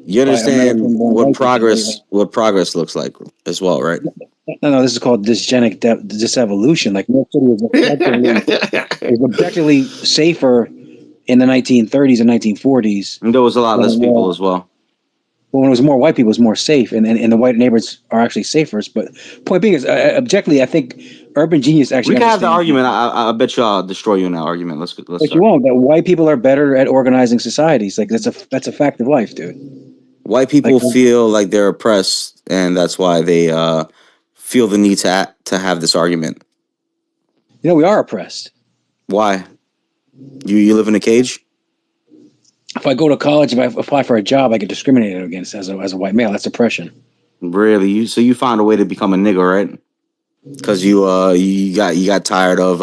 You understand American-born what progress looks like as well, right? No, this is called dysgenic disevolution. Like New York City is objectively safer in the 1930s and 1940s. And there was a lot less people as well. Well, when it was more white people, it was more safe, and the white neighborhoods are actually safer. But point being is, objectively, I think urban genius actually. We can have the argument. I bet you I'll destroy you in that argument. Let's. But you won't. That white people are better at organizing societies. Like that's a fact of life, dude. White people feel like they're oppressed, and that's why they feel the need to have this argument. You know, we are oppressed. Why? You live in a cage? If I go to college, if I apply for a job, I get discriminated against as a white male. That's oppression. Really? So you found a way to become a nigger, right? Because you got tired of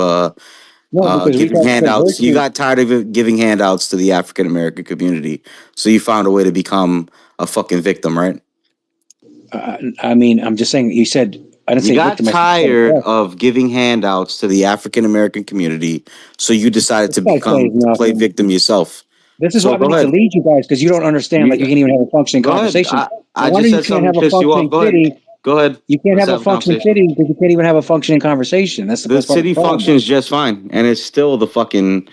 giving handouts. You got tired of giving handouts to the African American community. So you found a way to become a fucking victim, right? I mean, I'm just saying. You said I didn't say victim. You got tired of giving handouts to the African American community, so you decided to play victim yourself. This is why we need to lead you guys, because you don't understand. Like you can't even have a functioning conversation. I just said something to piss you off. Go ahead. Go ahead. You can't have a functioning city because you can't even have a functioning conversation. That's the city functions just fine, and it's still the fucking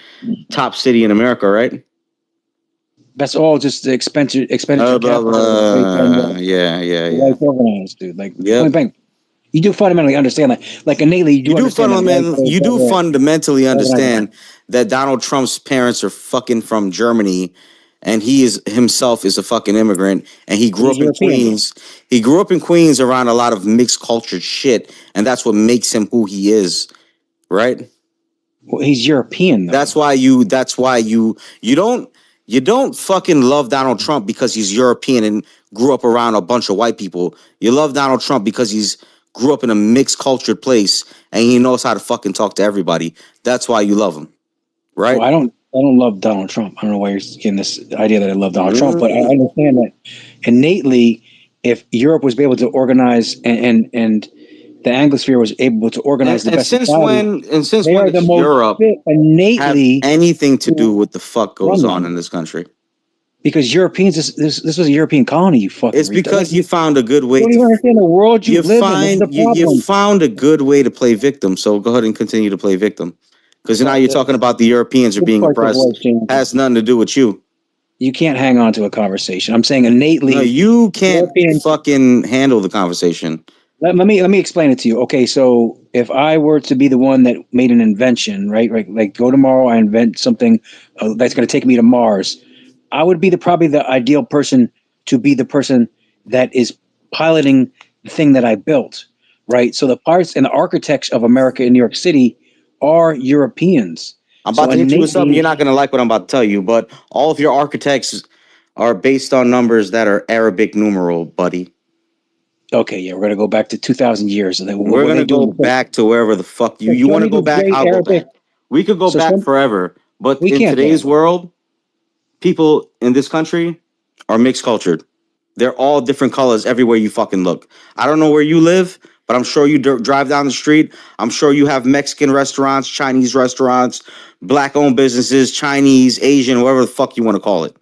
top city in America, right? That's all just the expenditure. Yeah. Organized, dude. Like, bang. You do fundamentally understand that. Like innately, you do fundamentally understand that Donald Trump's parents are fucking from Germany, and he himself is a fucking immigrant, and he grew up in Queens. He grew up in Queens around a lot of mixed cultured shit, and that's what makes him who he is, right? Well, he's European, though. That's why you don't fucking love Donald Trump because he's European and grew up around a bunch of white people. You love Donald Trump because he's grew up in a mixed cultured place and he knows how to fucking talk to everybody. That's why you love him, right? Well, I don't love Donald Trump. I don't know why you're getting this idea that I love Donald Trump, but I understand that innately, if Europe was able to organize and the Anglosphere was able to organize the best since when Europe innately have anything to do with the fuck goes on in this country? Because Europeans, this was a European colony. You fucking. It's because you found a good way. You don't even understand the world you live in. You found a good way to play victim. So go ahead and continue to play victim. Because now you're talking about the Europeans are being oppressed. Has nothing to do with you. You can't hang on to a conversation. I'm saying innately. No, you can't fucking handle the conversation. Let me explain it to you. Okay, so if I were to be the one that made an invention, right? Like go tomorrow, I invent something that's going to take me to Mars. I would be probably the ideal person to be the person that is piloting the thing that I built, right? So the parts and the architects of America in New York City are Europeans. I'm about to hit you with something you're not going to like what I'm about to tell you, but all of your architects are based on numbers that are Arabic numeral, buddy. Okay, yeah, we're going to go back to 2,000 years. And then we're going to go back to wherever the fuck you want to go back. I'll go back. We could go back forever, but in today's world, people in this country are mixed cultured. They're all different colors everywhere you fucking look. I don't know where you live, but I'm sure you drive down the street. I'm sure you have Mexican restaurants, Chinese restaurants, black-owned businesses, Chinese, Asian, whatever the fuck you want to call it.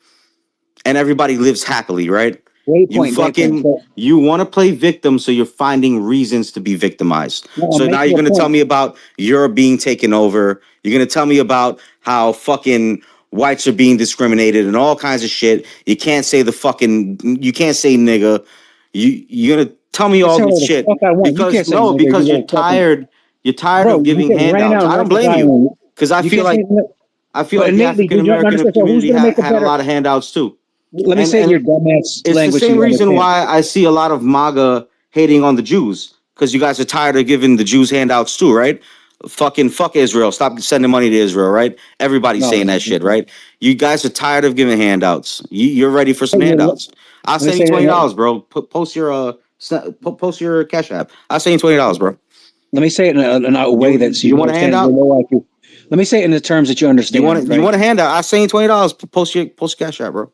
And everybody lives happily, right? You want to play victim, so you're finding reasons to be victimized. So now you're going to tell me about Europe being taken over. You're going to tell me about how fucking whites are being discriminated and all kinds of shit. You can't say you can't say nigga. You're going to tell me all this shit because you're tired. You're tired of giving handouts. I don't blame you because I feel like the African American community had a lot of handouts too. Let me say in your dumbass language. It's the same reason why I see a lot of MAGA hating on the Jews, because you guys are tired of giving the Jews handouts too, right? Fuck Israel. Stop sending money to Israel, right? Everybody's saying that shit, right? You guys are tired of giving handouts. You're ready for some handouts. I'll send you $20, bro. Post your Cash App. I'll send you $20, bro. Let me say it in a way that you want a handout. Let me say it in the terms that you understand. You want a handout? I'll send you $20. Post your Cash App, bro.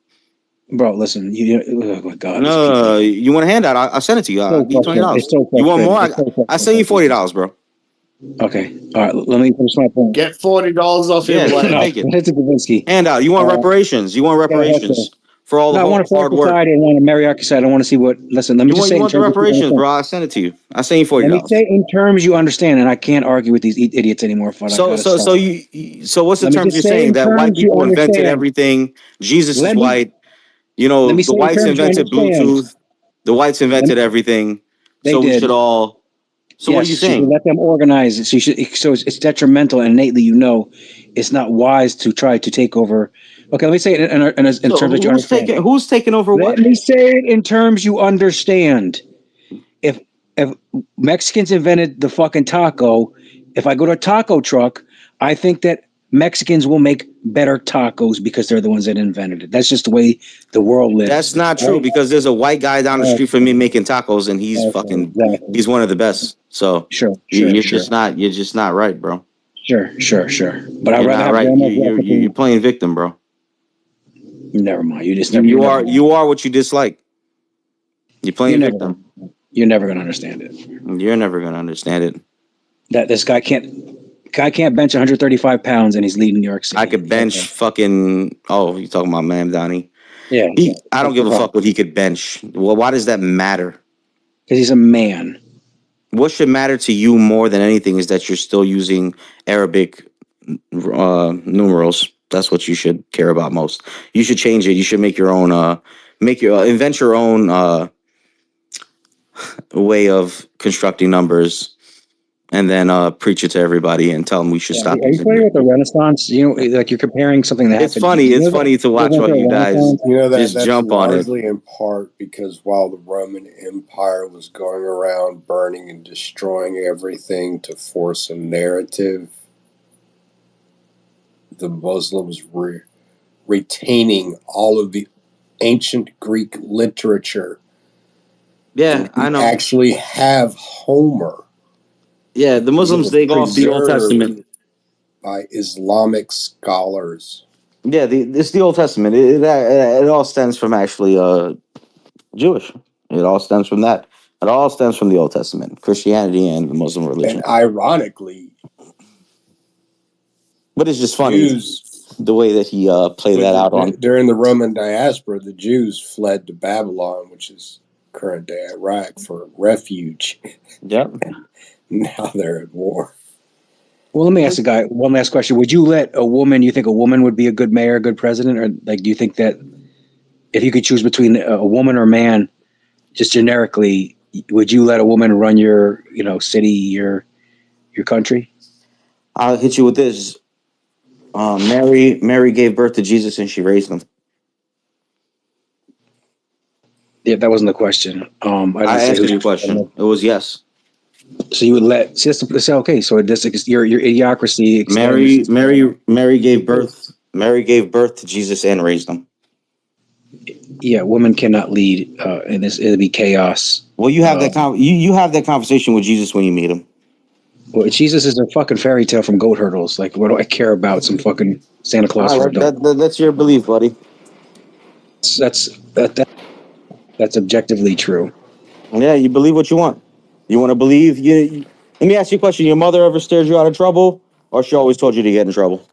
Bro, listen. Oh my God. No, you want a handout? I'll send it to you. I'll give you $20. You want more? I'll send you $40, bro. Okay. All right. Let me finish my point. Get $40 off your take it. It's a Kavinsky. Handout. You want reparations? You want reparations for all the hard work. I want to marry I don't want to see what. Listen, let me just say. You want the reparations, bro? I'll send it to you. I'll send you $40. Let me say in terms you understand, and I can't argue with these idiots anymore. So what's the terms you're saying? That white people invented everything. Jesus is white. You know, the whites invented Bluetooth. The whites invented everything. So we should all. So what are you saying? Let them organize it. So it's detrimental, and innately, it's not wise to try to take over. Okay, let me say it in terms that you understand. Who's taking over what? Let me say it in terms you understand. If Mexicans invented the fucking taco, if I go to a taco truck, I think that Mexicans will make better tacos because they're the ones that invented it. That's just the way the world lives. That's not true, because there's a white guy down the street from me making tacos, and he's he's one of the best. So you're just not right, bro. Sure. But I'd rather have you're playing victim, bro. Never mind. You are what you dislike. You're playing victim. You're never gonna understand it. You're never gonna understand it. That this guy can't bench 135 pounds and he's leading New York City. I could bench fucking. Oh, you talking about Ma'am Donnie? Yeah. I don't give a fuck what he could bench. Well, why does that matter? Because he's a man. What should matter to you more than anything is that you're still using Arabic numerals. That's what you should care about most. You should change it. You should make your own. Invent your own way of constructing numbers, and then preach it to everybody and tell them we should stop. Are you familiar with the Renaissance? Like you're comparing something that happened. It's funny to watch all you guys just jump on it. Largely in part because while the Roman Empire was going around burning and destroying everything to force a narrative, the Muslims were retaining all of the ancient Greek literature. Yeah, I know. Actually have Homer. Yeah, the Muslims, they go off the Old Testament. By Islamic scholars. Yeah, it's the Old Testament. It all stems from actually Jewish. It all stems from that. It all stems from the Old Testament, Christianity and the Muslim religion. And ironically, but it's just funny the way that he played that out on. During the Roman diaspora, the Jews fled to Babylon, which is current day Iraq, for refuge. Yep. Now they're at war. Well, let me ask the guy one last question. Would you let you think a woman would be a good mayor, a good president? Or do you think that if you could choose between a woman or a man, just generically, would you let a woman run your, city, your country? I'll hit you with this. Mary gave birth to Jesus and she raised him. Yeah, that wasn't the question. I asked you a question. It was yes. So you would let okay? So your idiocracy. Mary gave birth. Mary gave birth to Jesus and raised him. Yeah, women cannot lead, and it'll be chaos. Well, you have you have that conversation with Jesus when you meet him. Well, Jesus is a fucking fairy tale from goat hurdles. Like, what do I care about some fucking Santa Claus? That's your belief, buddy. That's objectively true. Yeah, you believe what you want. You want to believe. Let me ask you a question. Your mother ever steered you out of trouble, or she always told you to get in trouble?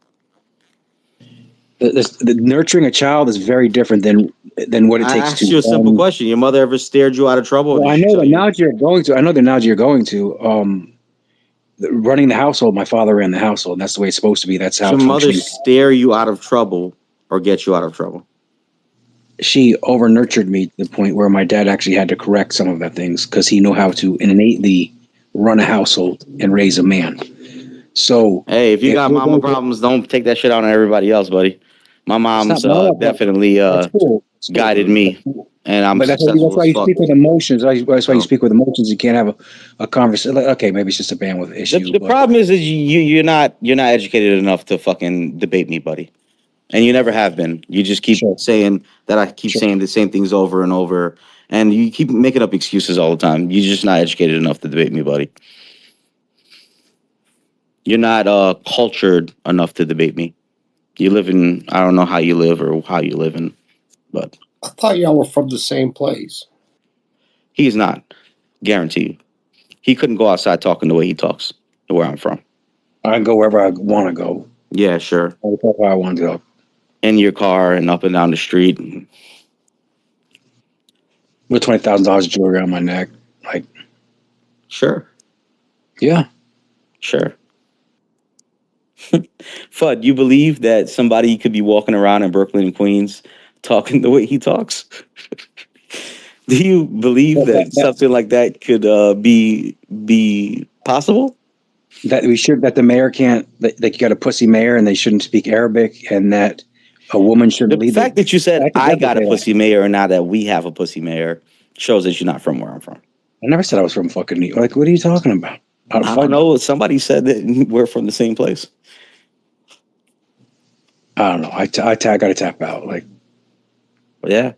The nurturing a child is very different than what it takes to. I asked you a simple question. Your mother ever steered you out of trouble? Well, I know the analogy you're going to. Running the household. My father ran the household. And that's the way it's supposed to be. That's how. Your mother steer you out of trouble or get you out of trouble? She over nurtured me to the point where my dad actually had to correct some of the things because he knew how to innately run a household and raise a man. So hey, if you got mama problems, don't take that shit out on everybody else, buddy. My mom's definitely guided me, and I'm successful. That's why you speak with emotions. That's why you speak with emotions. You can't have a conversation. Okay, maybe it's just a bandwidth issue. The problem is you're not educated enough to fucking debate me, buddy. And you never have been. You just keep saying that I keep saying the same things over and over. And you keep making up excuses all the time. You're just not educated enough to debate me, buddy. You're not cultured enough to debate me. You live in, I don't know how you live or how you live in, but. I thought y'all were from the same place. He's not. Guarantee you. He couldn't go outside talking the way he talks, where I'm from. I can go wherever I want to go. Yeah, sure. I talk where I want to go. In your car and up and down the street. with $20,000 jewelry around my neck. Like, sure. Yeah. Sure. FUD, you believe that somebody could be walking around in Brooklyn and Queens talking the way he talks? Do you believe that something like that could be possible? That the mayor can't, that you got a pussy mayor and they shouldn't speak Arabic, and that a woman shouldn't lead. The fact that you said I got a pussy mayor and now that we have a pussy mayor shows that you're not from where I'm from. I never said I was from fucking New York. Like, what are you talking about? I don't know. Somebody said that we're from the same place. I don't know. I got to tap out. Like, yeah.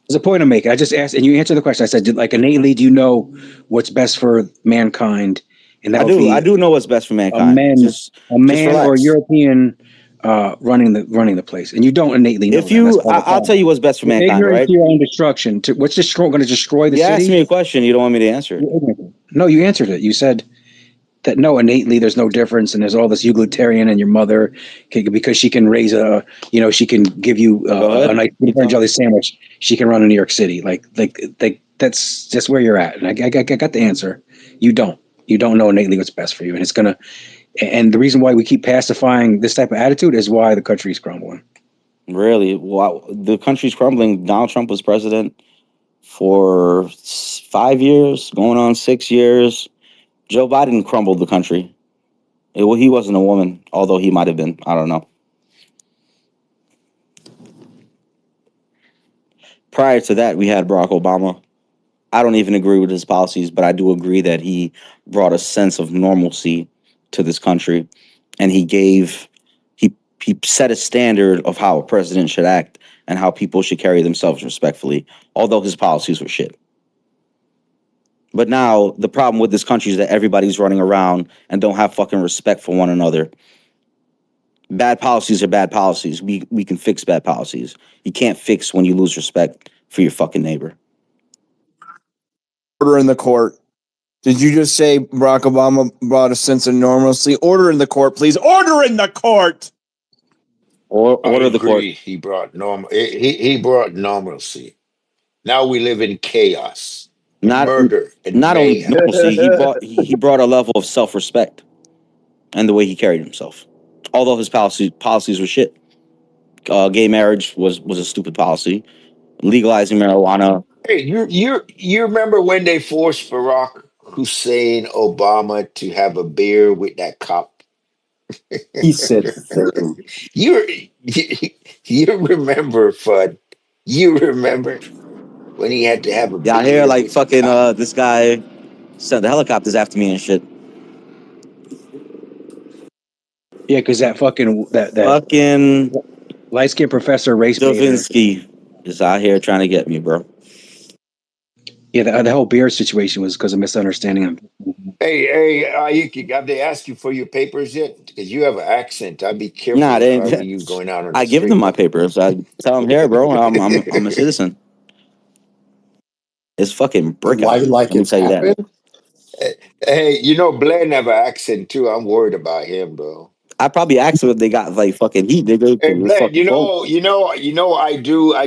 There's a point I'm making. I just asked, and you answered the question. I said, like, innately, do you know what's best for mankind? And that I do know what's best for mankind. A man or a European running the place, and you don't innately know. I'll tell you what's best for mankind. Ignorance right? to your own destruction. What's going to destroy the city? You asked me a question. You don't want me to answer it. No, you answered it. You said that no, innately there's no difference, and there's all this utilitarian, and your mother because she can raise she can give you a nice peanut butter and jelly sandwich. She can run in New York City. Like that's just where you're at, and I got the answer. You don't know innately what's best for you, and it's gonna. And the reason why we keep pacifying this type of attitude is why the country's crumbling. Really? Wow. The country's crumbling. Donald Trump was president for 5 years, going on 6 years. Joe Biden crumbled the country. He wasn't a woman, although he might have been. I don't know. Prior to that, we had Barack Obama. I don't even agree with his policies, but I do agree that he brought a sense of normalcy to this country, and he set a standard of how a president should act and how people should carry themselves respectfully, although his policies were shit. But now the problem with this country is that everybody's running around and don't have fucking respect for one another. Bad policies are bad policies. We can fix bad policies. You can't fix when you lose respect for your fucking neighbor. Order in the court. Did you just say Barack Obama brought a sense of normalcy? Order in the court, please. Order in the court. Order the court. He brought he brought normalcy. Now we live in chaos, murder, and not only mayhem. normalcy. He brought a level of self-respect and the way he carried himself. Although his policies were shit. Gay marriage was a stupid policy. Legalizing marijuana. Hey, you remember when they forced Barack Hussein Obama to have a beer with that cop? He said thing. You remember, FUD? You remember when he had to have a beer? I hear like fucking this guy sent the helicopters after me and shit. Yeah, because that fucking light-skinned professor race W.F.U.D is out here trying to get me, bro. Yeah, the whole beer situation was because of misunderstanding. Hey, Ayuki, have they asked you for your papers yet? Because you have an accent. I'd be careful. Nah, they you going out on. I give them my papers. I tell them, here, bro, I'm a citizen. It's fucking brick out. Let me tell you that. Hey, Blair have an accent too. I'm worried about him, bro. I probably asked them if they got like fucking heat, nigga. Hey, Blair, I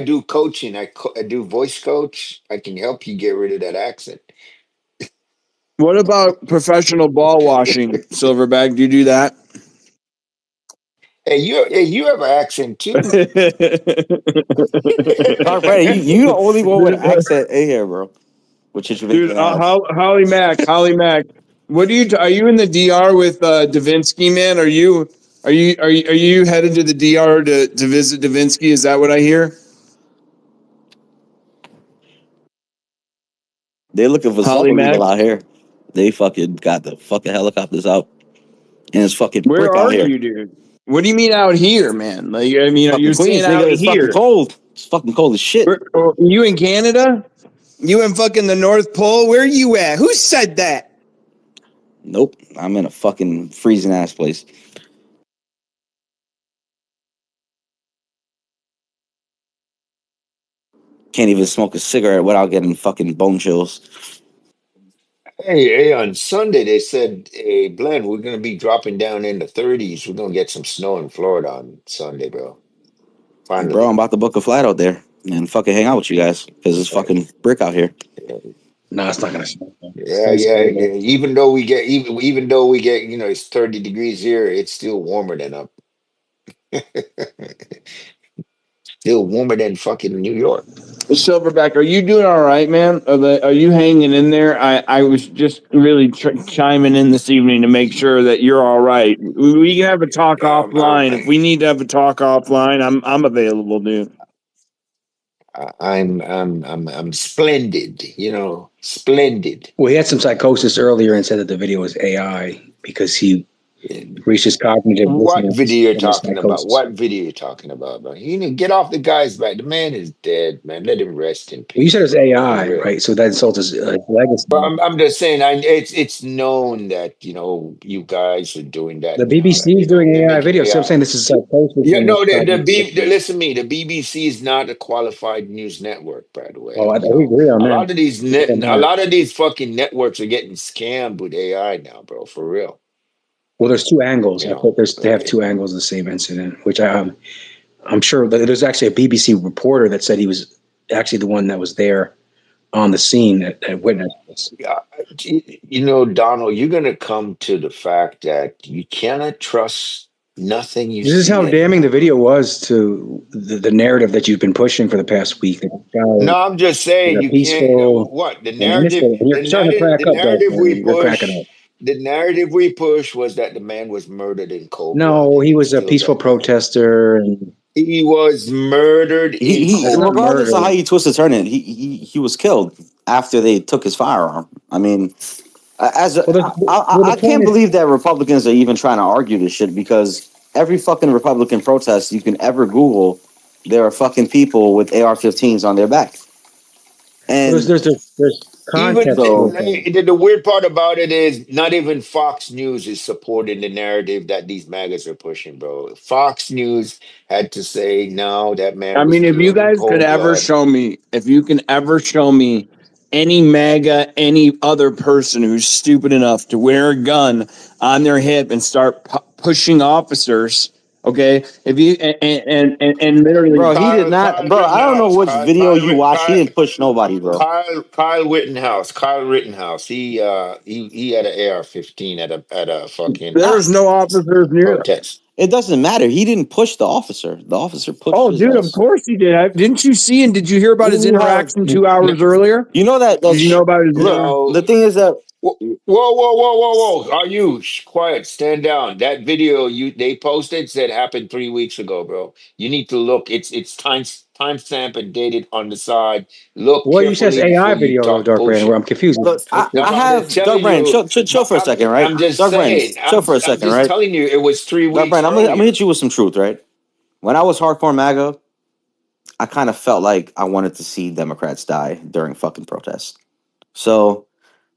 do coaching. I do voice coach. I can help you get rid of that accent. What about professional ball washing, Silverback? Do you do that? Hey, you have an accent too. Talk right. You the only one with an accent in here, bro. Which is dude, Holly Mack. What are you in the DR with Davinsky, man? Are you headed to the DR to visit Davinsky? Is that what I hear? They're looking for something illegal out here. They fucking got the fucking helicopters out, and it's fucking Where brick out here. Where are you, dude? What do you mean out here, man? Like, I mean, you're saying out it's here? Fucking cold. It's fucking cold as shit. You in Canada? You in fucking the North Pole? Where are you at? Who said that? Nope. I'm in a fucking freezing ass place. Can't even smoke a cigarette without getting fucking bone chills. Hey, on Sunday they said, hey, Glenn, we're gonna be dropping down in the 30s. We're gonna get some snow in Florida on Sunday, bro. Finally. Bro, I'm about to book a flight out there. and fucking hang out with you guys because it's fucking brick out here. No, it's not gonna snow. Yeah. Even though we get it's 30 degrees here, it's still warmer than up. Still warmer than fucking New York. Silverback, are you doing all right, man? Are you hanging in there? I was just really chiming in this evening to make sure that you're all right. We can have a talk offline. If we need to have a talk offline, I'm available, dude. I'm splendid, splendid. Well, he had some psychosis earlier and said that the video was AI because he reached his cognitive What dissonance video you're from his talking about? psychosis. What video you talking about, bro? Get off the guy's back. The man is dead, man. Let him rest in peace. Well, you said it's AI, right? So that insults his legacy. But I'm just saying, it's known that you guys are doing that. The BBC is doing AI videos. So I'm saying this is psychosis. Yeah, no, listen to me. The BBC is not a qualified news network, by the way. Oh, we agree on that. A lot of these fucking networks are getting scammed with AI now, bro. For real. Well, there's two angles. I thought they have two angles of the same incident, which I'm sure that there's actually a BBC reporter that said he was actually the one that was there on the scene that witnessed this. Yeah, Donald, you're gonna come to the fact that you cannot trust nothing you see. This is how damning the video was to the narrative that you've been pushing for the past week. No, I'm just saying you can't. What the narrative? The narrative we pushed was that the man was murdered in cold blood. No, he was a peaceful protester, and he was murdered. Regardless of how you twist and turn it, he was killed after they took his firearm. I mean, I can't believe that Republicans are even trying to argue this shit, because every fucking Republican protest you can ever Google, there are fucking people with AR-15s on their back. And there's context. The weird part about it is not even Fox News is supporting the narrative that these MAGAs are pushing, bro. Fox News had to say no, that man. I mean, if you guys could ever show me, any MAGA, any other person who's stupid enough to wear a gun on their hip and start pushing officers. Okay, if you and literally, bro, he did not, bro. I don't know which video you watched. He didn't push nobody, bro. Kyle Rittenhouse. He had an AR-15 at a fucking. There's no officers near protest. It doesn't matter. He didn't push the officer. The officer pushed. Oh, dude, of course he did. Didn't you see and did you hear about his interaction 2 hours earlier? You know that. Did you know about his? The thing is that. Whoa! Are you quiet? Stand down. That video they posted said happened 3 weeks ago, bro. You need to look. It's timestamp and dated on the side. Look. Well, you said AI video, Dark Brand, where I'm confused. Look, I have Dark Brand. Chill for a second, right? I'm just Dark saying. Brand, chill for a second, right? I'm telling you, it was 3 weeks. Dark Brand, I'm gonna hit you with some truth, right? When I was hardcore MAGA, I kind of felt like I wanted to see Democrats die during fucking protests. So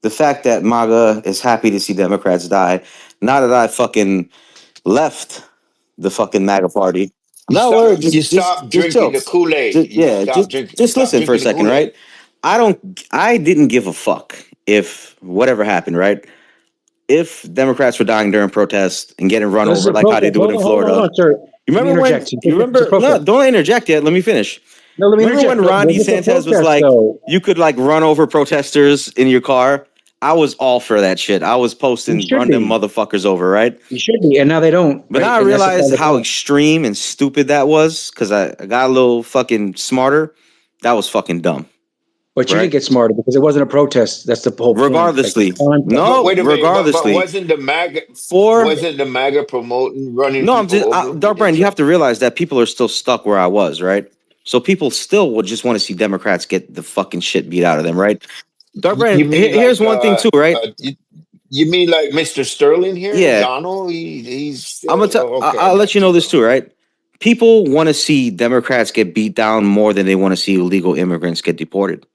the fact that MAGA is happy to see Democrats die, now that I fucking left the fucking MAGA party. You stop drinking the Kool-Aid. Just listen for a second, right? I didn't give a fuck if whatever happened, right? If Democrats were dying during protests and getting run over like how they do it in Florida. Hold on, sir. You remember? No, don't interject yet. Let me finish. No, let me remember when Ron DeSantis was like, you could like run over protesters in your car? I was all for that shit. I was posting run them motherfuckers over, right? You should be, and now they don't. But now I realize how extreme and stupid that was, because I got a little fucking smarter. That was fucking dumb. But you didn't get smarter because it wasn't a protest. That's the whole point. Regardlessly. No, wait a minute. Regardlessly. But wasn't the MAGA promoting running? No, I'm just Dark Brand, you have to realize that people are still stuck where I was, right? So people still would just want to see Democrats get the fucking shit beat out of them, right? Dark Brand, here's one thing too, right? You mean like Mr. Sterling here? Yeah. Donald, he's. I'm gonna I'll let you know this too, right? People want to see Democrats get beat down more than they want to see illegal immigrants get deported.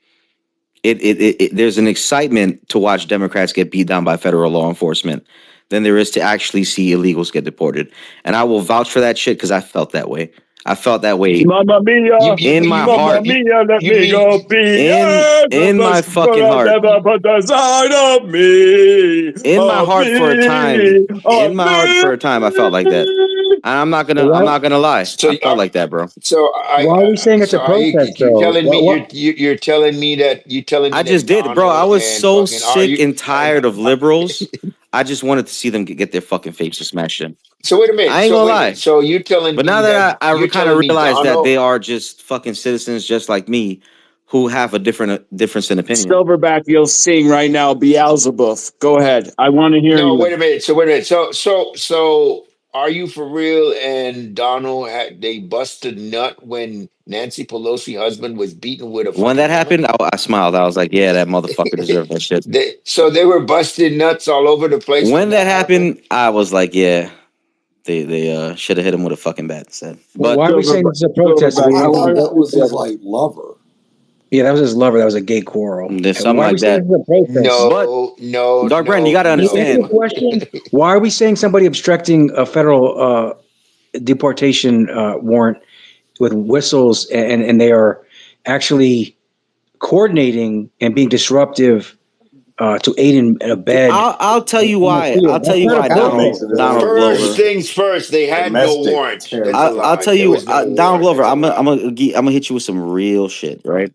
There's an excitement to watch Democrats get beat down by federal law enforcement than there is to actually see illegals get deported. And I will vouch for that shit because I felt that way. I felt that way Mamma mia, in my heart. Mia, let me go be in my fucking heart. In my heart for a time. In my heart for a time, I felt like that. I'm not gonna lie. So I felt like that, bro. So why are we saying it's a protest, you're though? telling me you're telling me that I just did, bro. I Donald was and so fucking are sick you and tired of liberals. I just wanted to see them get their fucking faces smashed in. so wait a minute. I ain't So gonna wait a lie. minute. So you're telling But me now that that I you're kind of telling me realized that they Donald. are just fucking citizens just like me who have a difference in opinion. Silverback, you'll sing right now, Beelzebub. Go ahead. I want to hear No, you. wait a minute. So wait a minute. So are you for real? And Donald they busted nut when Nancy Pelosi husband was beaten with a When fucking that hammer? happened, I smiled. I was like, yeah, that motherfucker deserved that shit. They were busted nuts all over the place When that happened. happened, I was like, yeah, they should have hit him with a fucking bat instead. Well, But why are we saying this is a protest? I thought that was his like lover. Yeah, that was his lover. That was a gay quarrel. there's And something why are we like saying that. this is a protest? No, Dark Brand, you got to Can you answer understand. the question? Why are we saying somebody obstructing a federal deportation warrant with whistles and they are actually coordinating and being disruptive to aid and abet? I'll tell you why. I'll tell That's you not a why, protest. Donald First Glover. things first, they had no Domestic warrant. terrorism. That's a lie. I'll tell There you, was no Donald warrant. Glover. That's a lie. I'm gonna hit you with some real shit, right?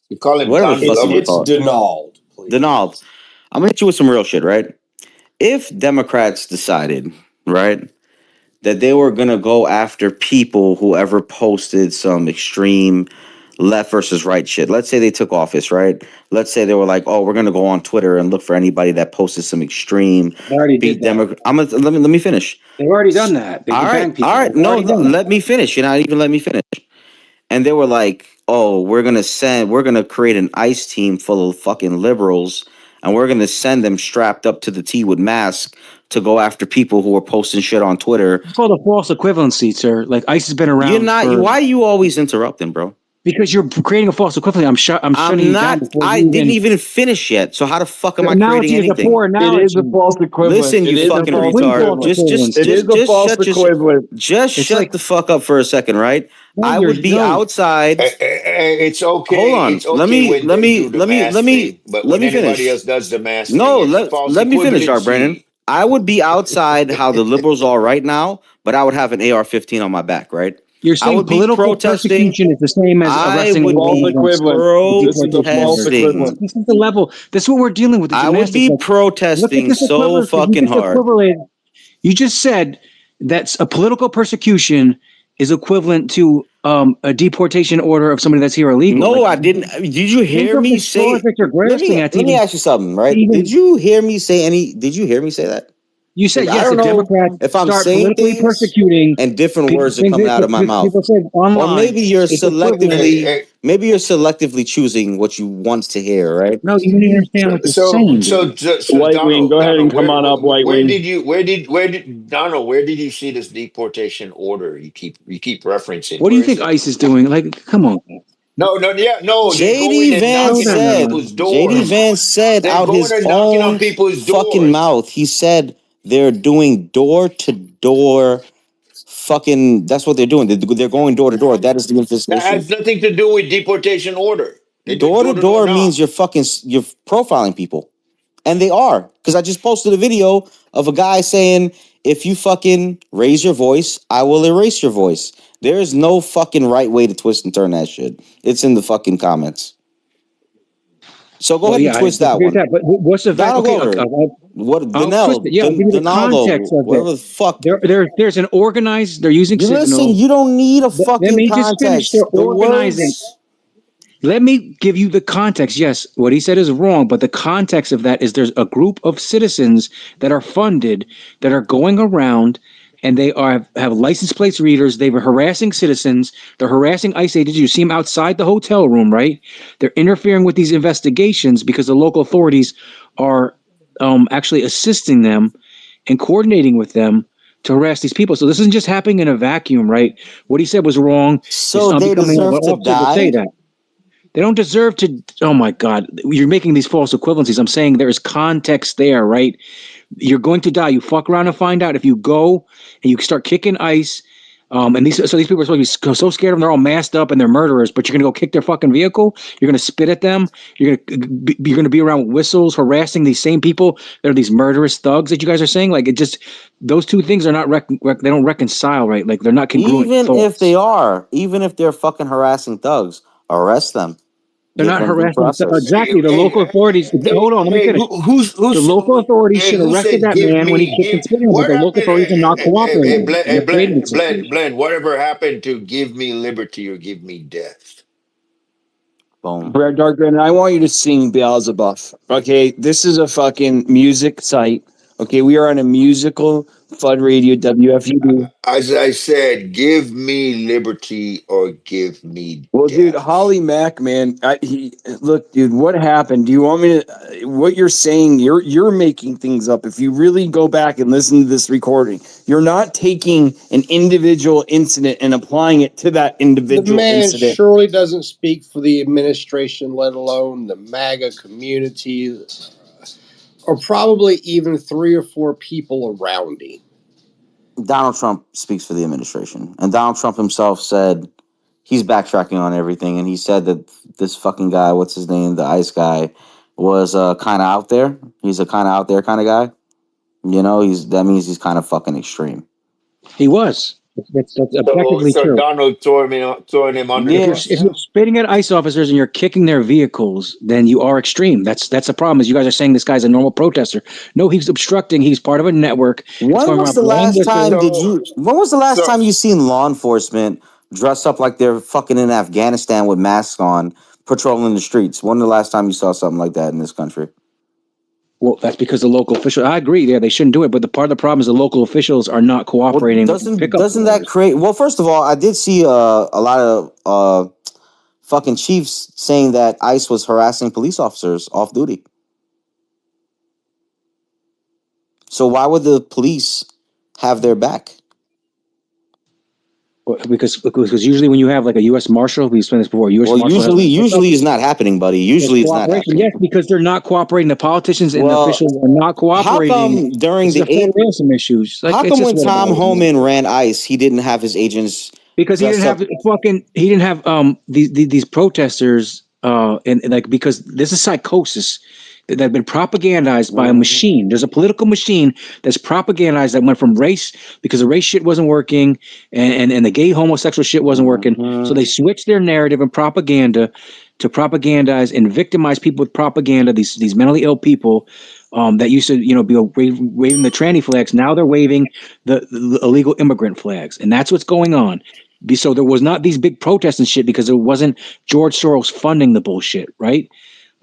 You call him Whatever the Donald fuck you Glover? It's call it. Donald, please. Donald. I'm gonna hit you with some real shit, right? If Democrats decided, right, that they were gonna go after people who ever posted some extreme left versus right shit. Let's say they took office, right? Let's say they were like, "Oh, we're gonna go on Twitter and look for anybody that posted some extreme." They already did that. Democrat. Let me finish. They've already done that. They All right, banned people. all right. They've No, already done that. let me finish. You're not even let me finish. And they were like, "Oh, we're gonna create an ICE team full of fucking liberals, and we're gonna send them strapped up to the T with masks to go after people who are posting shit on Twitter." It's called a false equivalency, sir. Like ICE has been around. You're not. Why are you always interrupting, bro? Because you're creating a false equivalency. I'm shutting you down not. before I you didn't even finish yet. So how the fuck am I creating analogy is a anything? poor It analogy. is a false equivalent. Listen, It you is a fucking false retard. equivalent. Just It is a false equivalent. Just It's shut like- the fuck up for a second, right? No, I would be outside. It's okay. Hold on. It's okay when they do the mask thing, but when anybody finish. else does the mask No, thing, it's a false let me finish, Art Brandon. equivalency. I would be outside how the liberals are right now, but I would have an AR-15 on my back, right? You're I saying would be political protesting. persecution is the same as I arresting would False be equivalent. This is a false protesting. equivalent. This is the level. This is what we're dealing with. The I would gymnastics. be Look at protesting this so equivalence. fucking hard. You just said that a political persecution is equivalent to a deportation order of somebody that's here illegally. No, I didn't. Did you hear me say? Let me ask you something, right? Did you hear me say Did you hear me say that? You said I yes. don't If know Democrats if I'm start saying politically things persecuting and different words are coming out of my mouth. People said online, or maybe you're it's equivalent. selectively choosing what you want to hear, right? No, you don't even understand what you're saying. White Wing, go ahead and come on up, White Wing. Where did Donald? Where did you see this deportation order? You keep referencing. What do you think ICE is doing? Like, come on. No. JD Vance said. JD Vance said out his own fucking mouth. He said they're doing door to door. Fucking, that's what they're doing. They're going door to door. That is the infestation. That has nothing to do with deportation order. Door to door means you're profiling people. And they are. Because I just posted a video of a guy saying, if you fucking raise your voice, I will erase your voice. There is no fucking right way to twist and turn that shit. It's in the fucking comments. So go ahead and twist that one. But what's the fact? What Donaldo, whatever the fuck. There's an organized. They're using signal. Listen, you don't need a fucking Let me context. just finish. They're organizing. Let me give you the context. Yes, what he said is wrong, but the context of that is there's a group of citizens that are funded that are going around and they have license plates readers. They were harassing citizens. They're harassing ICE agents. You see them outside the hotel room, right? They're interfering with these investigations because the local authorities are actually assisting them and coordinating with them to harass these people. So this isn't just happening in a vacuum, right? What he said was wrong. So they deserve to die? Say that. They don't deserve to. Oh my God, you're making these false equivalencies. I'm saying there is context there, right? You're going to die. You fuck around and find out. If you go and you start kicking ICE, And these people are supposed to be so scared of them. They're all masked up and they're murderers, but you're going to go kick their fucking vehicle. You're going to spit at them. You're going to be around with whistles, harassing these same people that are these murderous thugs that you guys are saying. Like, it just, those two things are not, they don't reconcile, right? Like, they're not congruent. Even if they are, even if they're fucking harassing thugs, arrest them. They're Give not them due harassing. process. Exactly. The local authorities. Hold on, let me finish. Who's The local authorities should have who arrested said that give man when he me kicked and give spit at him, but what the local happened? authorities are not cooperating. They're creating a situation. Blend. Whatever happened to give me liberty or give me death? Boom. Dark Red, I want you to sing Beelzebub. Okay, this is a fucking music site. Okay, we are on a musical FUD radio, W.F.U.D. As I said, give me liberty or give me Well, dude, death. Holly Mack, man, look, dude, what happened? Do you want me to? What you're saying, you're making things up. If you really go back and listen to this recording, you're not taking an individual incident and applying it to that The individual man incident. surely doesn't speak for the administration, let alone the MAGA community, or probably even 3 or 4 people around him. Donald Trump speaks for the administration, and Donald Trump himself said he's backtracking on everything, and he said that this fucking guy, what's his name, the ICE guy, was kind of out there. He's a kind of out there kind of guy. You know, that means he's kind of fucking extreme. He was. That's objectively So true. Donald throwing him under the bus. If you're spitting at ICE officers and you're kicking their vehicles, then you are extreme. That's the problem. Is you guys are saying this guy's a normal protester. No, he's obstructing. He's part of a network. When was the last time you seen law enforcement dress up like they're fucking in Afghanistan with masks on, patrolling the streets? When the last time you saw something like that in this country? Well, that's because the local officials. I agree. Yeah, they shouldn't do it. But the part of the problem is the local officials are not cooperating. Doesn't that create? Well, first of all, I did see a lot of fucking chiefs saying that ICE was harassing police officers off duty. So why would the police have their back? Because usually when you have like a U.S. Marshal, we explained this before. Usually is not happening, buddy. Usually it's not happening. Yes, because they're not cooperating. The politicians and the officials are not cooperating. How come during the ransom issues? How come when Tom Homan ran ICE, he didn't have his agents? Because he didn't have these protesters and like, because this is psychosis that have been propagandized by a machine. There's a political machine that's propagandized that went from race, because the race shit wasn't working and the gay homosexual shit wasn't working. So they switched their narrative and propaganda to propagandize and victimize people with propaganda. These mentally ill people that used to be waving the tranny flags. Now they're waving the illegal immigrant flags, and that's what's going on. So there was not these big protests and shit because it wasn't George Soros funding the bullshit, right?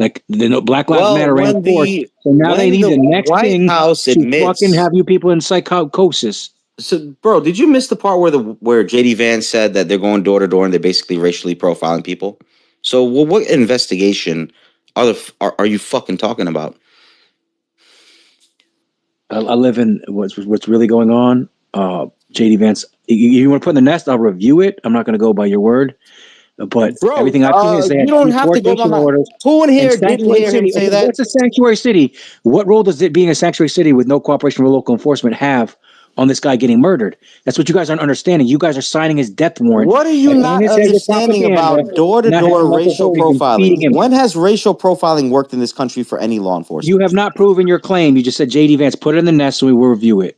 Like the Black Lives Matter ran forth. So now they need the next thing to fucking have you people in psychosis. So, bro, did you miss the part where JD Vance said that they're going door to door and they're basically racially profiling people? So, what investigation are you fucking talking about? I live in what's really going on. JD Vance, you want to put in the nest? I'll review it. I'm not going to go by your word. But everything I've seen is that you don't have to go by my orders. Who in here didn't hear him say that? What's a sanctuary city? What role does it being a sanctuary city with no cooperation from local enforcement have on this guy getting murdered? That's what you guys aren't understanding. You guys are signing his death warrant. What are you not understanding about door-to-door racial profiling? When has racial profiling worked in this country for any law enforcement? You have not proven your claim. You just said JD Vance. Put it in the nest so we will review it.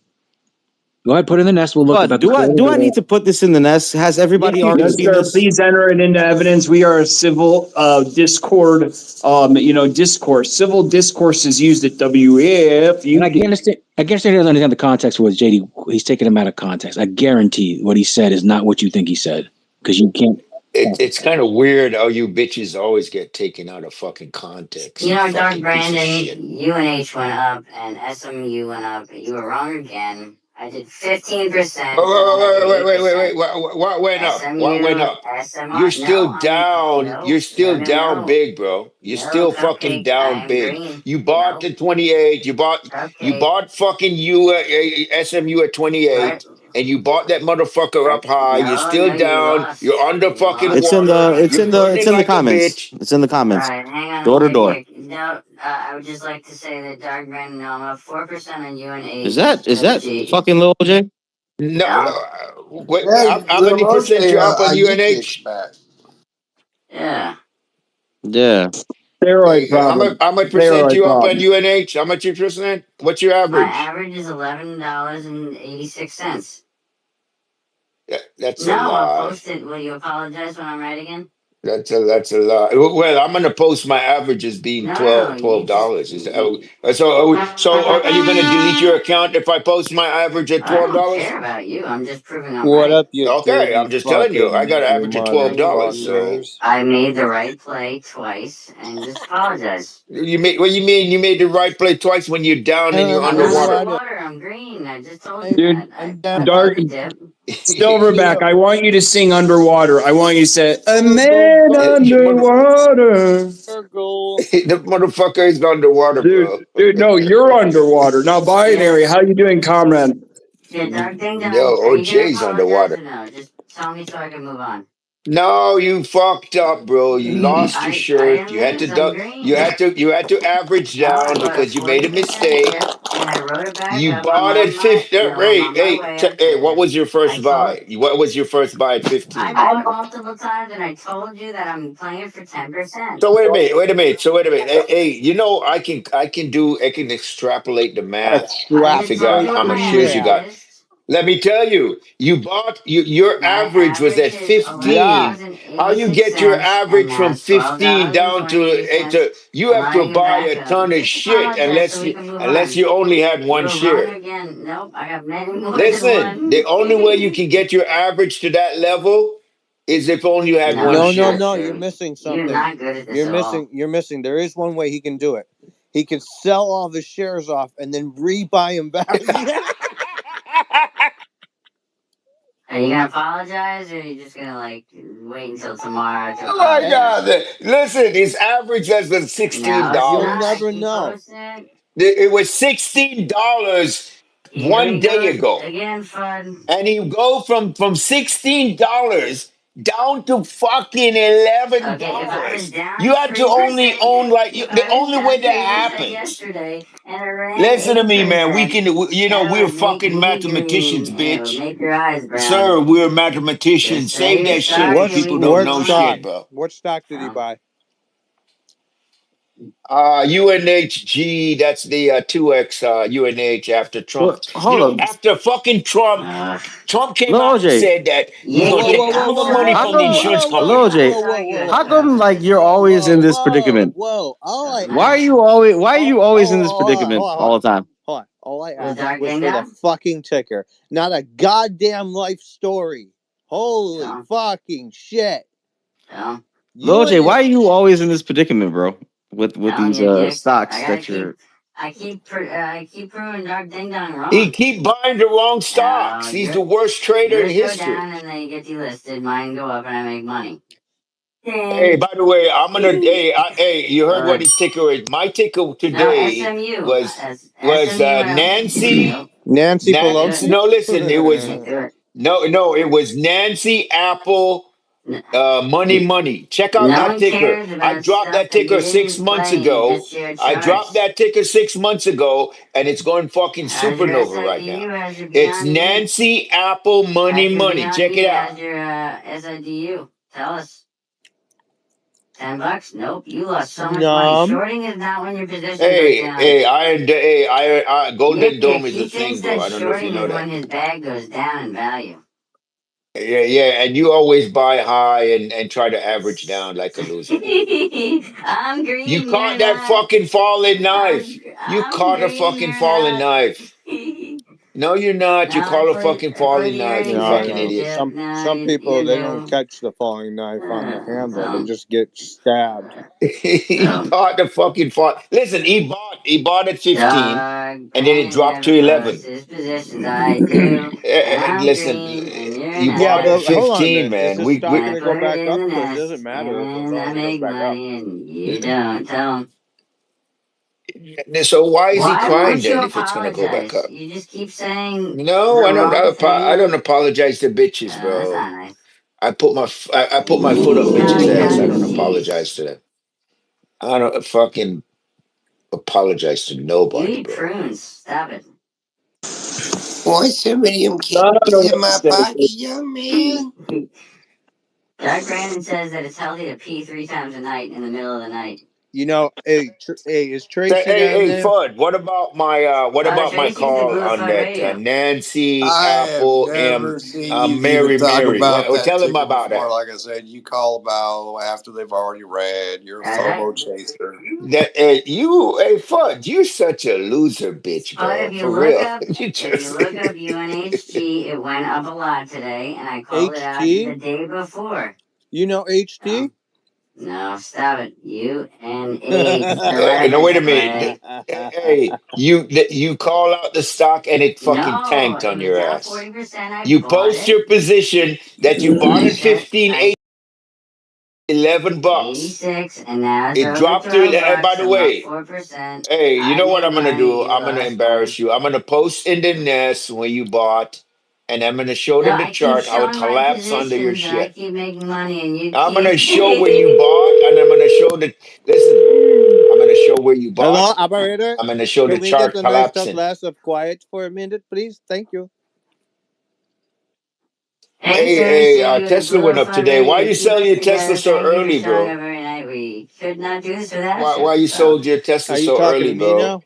Go ahead, put it in the nest. We'll look at it. Do I need to put this in the nest? Has everybody already seen this? Please enter it into evidence. We are a civil Discord, discourse. Civil discourse is used at W.F.U.D. And I guarantee he doesn't understand the context for what JD. He's taking him out of context. I guarantee what he said is not what you think he said, because you can't. It's kind of weird how you bitches always get taken out of fucking context. Dark Brandon, UNH went up and SMU went up. You were wrong again. I did 15%. Wait. What went up? What went up? You're still down. You're still down big, bro. You're still fucking down big. You bought the 28. You bought fucking SMU at 28. And you bought that motherfucker up high. You're still down. You're under fucking water. It's in the comments. It's in the comments. Right, hang on. Door to door. No, I would just like to say that Dark Brandon, I'm up 4% on UNH. Is that fucking Lil J? No, what, Yeah, how many percent you up on Ayikic's UNH? back. Yeah. Yeah. Steroid How much percent Steroid you up on problem. UNH? How much you percent? What's your My average? average is $11.86. That's a No, I'll lie. post it. Will you apologize when I'm right again? That's a lie. Well, I'm gonna post my average as being No, twelve you just. dollars. Are you gonna delete your account if I post my average at I don't $12? care about you. I'm just proving I'm What right. up, you Okay, dirty I'm just telling you, I got fucking an average of $12. So monsters? I made the right play twice and just apologize. you made what you mean? You made the right play twice when you're down and you're I'm I'm not underwater. underwater. I'm green. I just told you Dude, that. I'm I down. Dark told you, Dip. Silverback, I want you to sing underwater. I want you to say, a Go, man go, underwater. Circle. The motherfucker is underwater, bro. Dude, no, you're underwater. Now, Binary, how you doing, comrade? Yeah, Dark Ding No, Dong. Are you gonna OJ's apologize or underwater. no? Just tell me so I can move on. No, you fucked up, bro. You lost your I shirt. didn't lose. I'm green. You had to average No, I down bought a because you made a 40% mistake. dip and I wrote it back You up. I'm bought at on my 50. no. I'm on my way up Hey, what to. was your I first told. buy? What was your first buy at I 15? bought multiple times and I told you that I'm playing for 10%. So wait a minute. So wait a minute. Hey, you know I can extrapolate the math I and just figure told out you Extrapolate how what the much my shares you average got. math. is. Let me tell you, your My average was average at is Yeah. 15. How you get your $11.86, and average from that's 15 down $12.23. you I'm have to writing it buy back a up. ton of Just shit apologize so we can move unless on. you only had one You're wrong share. again. Nope, I got many more than Listen, the one. only way you can get your average to that level is if only you had one No, No, it's no, not share. no. You're true. missing You're something. not good at this at all. You're missing. There is one way he can do it. He could sell all the shares off and then rebuy them back. Are you gonna apologize, or are you just gonna like wait until tomorrow to Oh my And apologize? God! Listen, his average has been No, it's you'll $16. not. never Keep know. posting it. It was $16 Here one he day goes ago. again, FUD. And you go from $16 down to fucking $11. Okay, if I was You down had to 3%, only own if the I was only way down that 3% happens. yesterday and it ran Listen to me, man. 8%, that We're would make fucking me mathematicians, green and it would bitch. make your eyes brown. Sir, we're Just mathematicians. say Save you're that shit for sorry and we people who can don't What move know stock? shit, on. bro. What stock did he So, buy? UNHG, that's the 2X UNH after Trump. Well, hold up. After fucking Trump, ugh. Trump came Lil out and OJ. said that he's Yeah, Whoa, gonna whoa, get whoa, yeah, whoa, I'm all the whoa, money How whoa, from the come, whoa, insurance whoa, Lil whoa, companies. OJ? whoa, it's whoa, all whoa, good How whoa. come stuff. like you're always in this predicament? Whoa. Why are you always in this predicament Hold all the time? on. All I With asked Dark was for the Dingdom? fucking ticker, not a goddamn life story. Holy So, fucking shit. so, Lil OJ, why are UNH. you always in this predicament, bro? With telling these you, Dick. stocks that you're I keep proving Dark Ding Dong He wrong. keep buying the wrong stocks. He's the worst trader in Yours go history. down and they get delisted. Mine go up and I make money. Hey, Ding. by the way, I'm gonna. Hey, you heard what But his ticker is? My ticker no, today SMU. was SMUNO. Nancy. Nope. Nancy Can't do it. Nancy. Pelosi? No, listen. It was Can't do it. no. It was Nancy Apple. N- Money. Check out No that one ticker. cares I about dropped stuff that that you ticker six didn't months play and ago. just your I dropped charts. that ticker 6 months ago, and it's going fucking How's your supernova right now. SIDU? How's your It's Beyond Meat? Nancy Apple How's your Money. Beyond Check it Meat? out. How's your SIDU? Tell us. $10? Nope. You lost so much money. Numb. Shorting is not when your position goes down. Golden Dick, Dome is he a thing, thinks bro. that I don't know if you shorting know is that. when his bag goes down in value. Yeah, and you always buy high and try to average down like a loser. I'm You green, you're caught that not. fucking falling knife. You I'm caught a green, fucking you're falling not. knife. No, you're not. You No, caught a fucking for falling the knife, you earnings I fucking do, No. idiot. Dip. Some No, some people you they don't do. catch the falling knife on the handle. They So, just get stabbed. He so, caught the fucking fall. Listen, he bought at 15 dog and then it Bennett dropped never to 11. posts his positions. I do. And I'm Listen, green, and you're you Yeah, bought at not. but hold on a 15, minute. Is man. this stock And I going to go put it back in up? the Because it nest, doesn't matter if it and I only goes make back up. money, and you don't. Tell 'em. So why is he Why crying won't you then if it's gonna go back apologize? up? You just keep saying No, the I don't. wrong I don't thing. apologize to bitches, That's bro. not nice. I put my foot up bitches' ass. I don't apologize Jeez. to them. I don't fucking apologize to You nobody, eat bro. prunes. Stop it. Why so many of them candies in my pocket, young man? Doug Brandon says that it's healthy to pee 3 times a night in the middle of the night. You know, hey, is Tracy Hey, down hey, there? FUD. What about my Tracy's at call Blue on FUD that Radio. Nancy I have Apple never seen you Mary even talk Mary? about that Tell him ticker about before. that. Like I said, you call about after they've already read. You're a FOMO chaser. That FUD, you're such a loser, bitch, But bro. if you For look real. up, You if you just look up UNHG, it went up a lot today, and I called it out HT? the day before. You know HT? No, stop it. UNH, the letter no, wait a play. minute. Hey, you call out the stock and it fucking No, tanked it on was your down ass. 40%. I You bought post it. your position that you bought at 15, I 11 bucks. 86, and now it's It over dropped to, 12 and by bucks. the I'm up way, 4%. hey, you I know what made I'm gonna money. do? You I'm gonna lost money. embarrass you. I'm gonna post in the nest when you bought, and I'm gonna show No, them the I keep chart how it showing my collapsed under your positions, and I shit. keep making money, and you I'm gonna keep. show where you bought, and I'm gonna show the listen. I'm gonna show where you Hello, bought. operator. I'm gonna show the Can we get chart a nice collapsing. glass of quiet for a minute, please? Thank you. Hey, Hey, Cersei, with the Tesla Blue went up Fun today. Why Radio, you keep selling us your Tesla together. so Thank you for early, showing bro? every night. We could not do this without Why you. you So, sold your Tesla Are you so talking to early, me bro? now?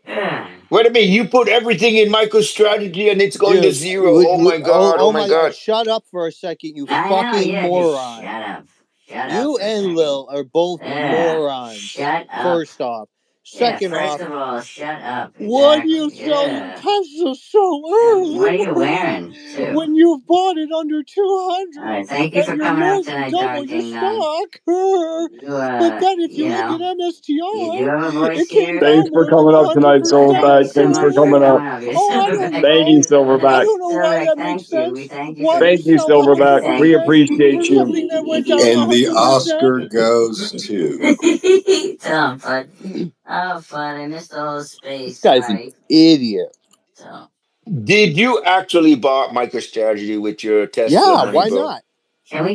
Wait a minute, you put everything in MicroStrategy and it's going to Dude, zero. Oh my god, oh oh my my god, god. shut up for a second, you I know, fucking yeah, just moron. shut up. Shut up You for a and second. Lil are both morons. Shut up. First off. Second First off, of all, shut up. why do Exactly. you sell your Yeah. Tesla so early? What are you wearing, too? When you've bought it under 200 Alright, thank you for and you're coming more up than tonight, double Dark your King Nun. stock. You, But then if you you look know, at you MSTR, do have a voice it came here. down Thanks for more than coming up tonight, 100%. Silverback. So Thanks for much for coming up. coming up. You're Oh, I don't Silverback. Thank you, know. I Silverback. don't know why Silverback, that makes thank you. We sense. thank you Why for you Thank you, sell Silverback. We 100% appreciate for you. something that went down And the 100%? Oscar goes to. Tell him, Fud. Oh, Fud, I missed the whole space. This guy's an Sorry. idiot. So, Did you actually bought MicroStrategy with your Tesla Yeah, money, why bro? not? can we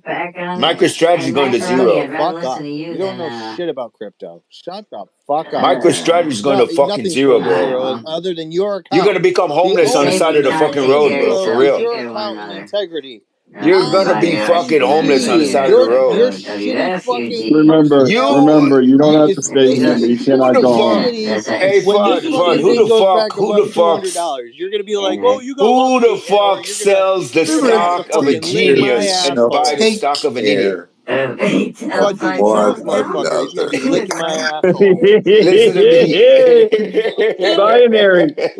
back on? MicroStrategy is going to Shut the Macaroni, I'd zero. rather fuck listen up. to you You don't than, know shit about crypto. Shut the fuck up. MicroStrategy is going No, to fucking nothing's zero, going to bro. zero other than your You're account. gonna become The homeless on the only side thing of the that's going fucking to take road, care of bro. zero For yourself. is Take real. your care of one account and another. integrity. You're I gonna am be fucking homeless on the FUD. side of the Your road. shitty fucking W.F.U.D. You, Remember, you don't have to it's stay here, but you who cannot the shitty, go fuck? home. shitty. Hey, When this Fud, fucking thing goes back above $200, you're gonna be like, "Oh, you got who the lucky," or fuck sells the you're gonna have to stock of a fucking lick my Ridiculous. genius and buy asshole. the Take stock of an idiot? care. Fud being a One smart motherfucker, he's gonna another. be licking my asshole. Listen to me.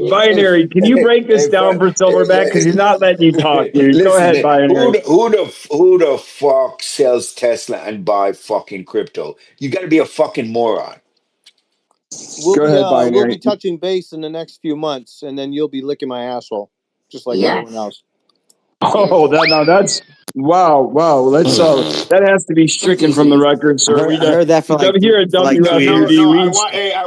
Binary. Can you break this Hey, down Fud, for Silverback? Because he's not letting you talk, dude. Go listen. ahead, Binary. Who the fuck sells Tesla and buy fucking crypto? You got to be a fucking moron. Go ahead, We'll be Binary. touching base in the next few months, and then you'll be licking my asshole, just like everyone else. Oh, that's wow. Let's that has to be stricken from the record, sir. I heard that Here at for like 2 years. W.F.U.D.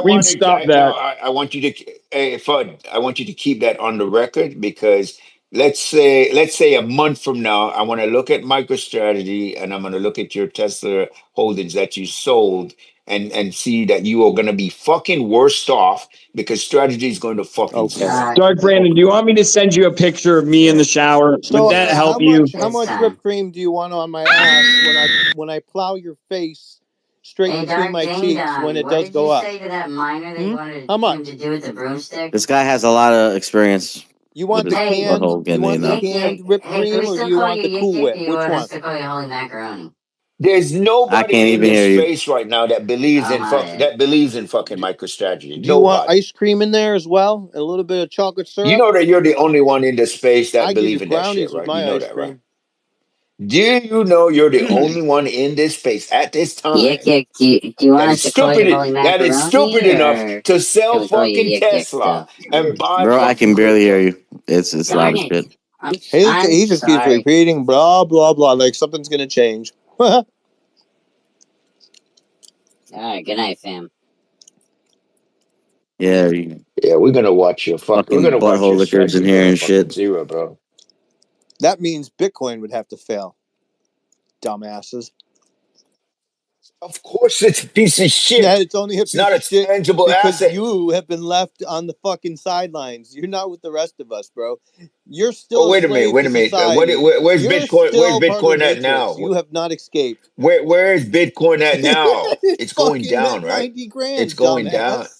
we've stopped that. I want you to, hey, FUD, I want you to keep that on the record because let's say a month from now, I want to look at MicroStrategy and I'm going to look at your Tesla holdings that you sold and see that you are going to be fucking worse off because strategy is going to fucking zero. Dark Brandon, do you want me to send you a picture of me in the shower? Would So, that help how you? much whipped cream do you want on my ass when I plow your face straight between my cheeks when it does go up? What did you say to that miner they wanted How much? him to do with the broomstick? This guy has a lot of experience. You want the Hey, canned? Butthole You want the getting canned whipped Hey, can cream, we or do still you call want you the Yik Cool Yik, Whip? or you Which want one? us to call you Holy Macaroni? There's I can't nobody in even this hear you. space right now that believes Oh in my bad. that believes in fucking MicroStrategy. Do you want Nobody. ice cream in there as well? A little bit of chocolate You syrup? know that you're the only one in this space that I give you believe in that shit, brownies with right? You my know ice that, right? cream. Do you know you're the only one in this space at this Yik time Yik, do you want that us is to call you Holy that is stupid Macaroni, enough or to can sell we call you fucking Yik Yik Tesla still? and buy Bro, I fucking can barely hear crypto? you. It's loud Darn as it. shit. I'm He just keeps sorry. repeating blah blah blah like something's gonna change. Alright, good night, fam. Yeah, Yeah, we're gonna watch fucking butthole liquors in strategy here go to and fucking shit. zero, bro. That means Bitcoin would have to fail. Dumbasses. Of course, it's a piece of shit. Yeah, it's only a piece not of a shit tangible because asset. you have been left on the fucking sidelines. You're not with the rest of us, bro. You're Oh, still a slave wait to a minute. society. Where's You're Bitcoin? Where's still part of the Bitcoin at matrix. now? You have not escaped. Where is Bitcoin at now? It's It's going fucking down, at right? 90 grand, It's going down. dumbass.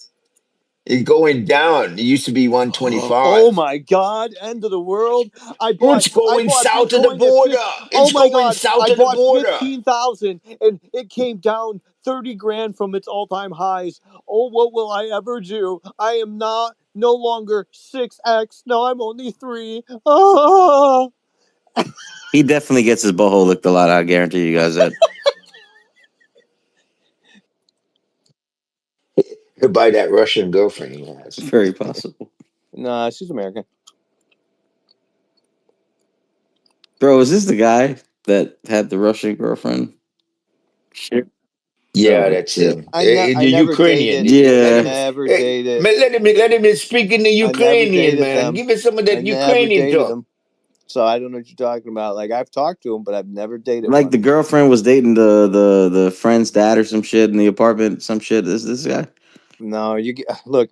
It's going down. It used to be 125. Oh my god, end of the world. I It's bought going south of the Bitcoin at border. oh It's my going god, south I of the bought border. 15,000 and it came down 30 grand from its all-time highs. Oh, what will I ever do? I am no longer 6x. No, I'm only 3. Oh. He definitely gets his butthole licked a lot. I guarantee you guys that. He'll buy that Russian girlfriend he has. It's very possible. Nah, she's American. Bro, is this the guy that had the Russian girlfriend? Shit. Yeah, Oh, that's shit. him. I The never Ukrainian. dated. Yeah. I never dated. Let him speak in the I never Ukrainian, dated man. them. Give us some of I that never Ukrainian dated talk. them. So I don't know what you're talking about. Like, I've talked to him, but I've never dated Like one. the girlfriend was dating the friend's dad or some shit in the apartment. Some shit. This guy. No, look.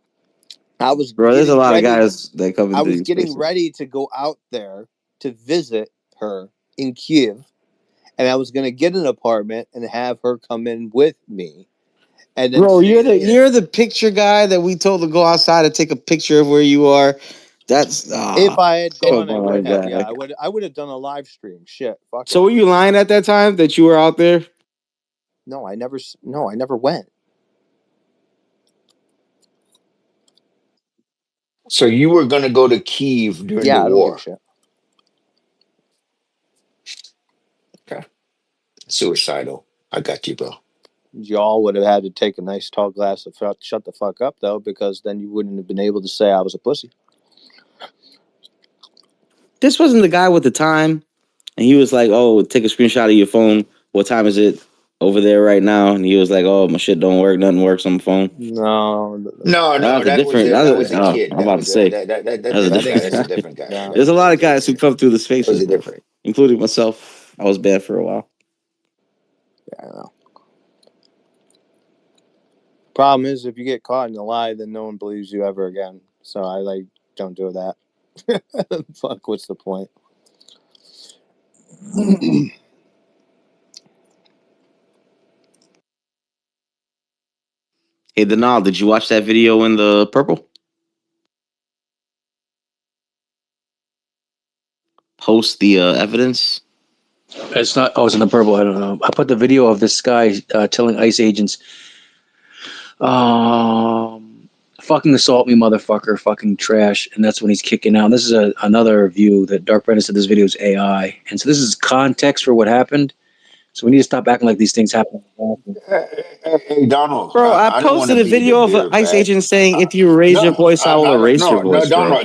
I was Bro, there's a getting lot ready. of guys that come I into was these getting spaces. ready to go out there to visit her in Kiev, and I was going to get an apartment and have her come in with me. And then Bro, you're the picture guy that we told to go outside and take a picture of where you are. That's if I had gone, I come would on, have. guy. Yeah, I would have done a live stream. Shit, fuck So it. were you lying at that time that you were out there? No, I never went. So you were going to go to Kiev during the Yeah, I don't give a war. shit. Okay. Suicidal. I got you, bro. Y'all would have had to take a nice tall glass of shut the fuck up, though, because then you wouldn't have been able to say I was a pussy. This wasn't the guy with the time, and he was like, "Oh, take a screenshot of your phone. What time is it over there right now?" And he was like, "Oh, my shit don't work. Nothing works on my phone." No, No, That was that was a oh, kid. I'm about to say That's that was a that ain't different That's a him. guy. different guy. No. There's a lot of guys who come through the That was spaces, a different. including myself. I was banned for a while. Yeah, I know. Problem is, if you get caught in a lie, then no one believes you ever again. So I don't do that. Fuck, what's the point? Hey, Denal, did you watch that video in the purple? Post the evidence. It's not. Oh, it's in the purple. I don't know. I put the video of this guy telling ICE agents, "Fucking assault me, motherfucker, fucking trash," and that's when he's kicking out. This is another view that Dark Brandon said this video is AI, and so this is context for what happened. So we need to stop acting like these things happen. Hey, Donald, Bro, I I don't want to posted a be the video of an bearer of ICE bad. agent saying, "If you raise your voice, I will erase your No, voice." Bro.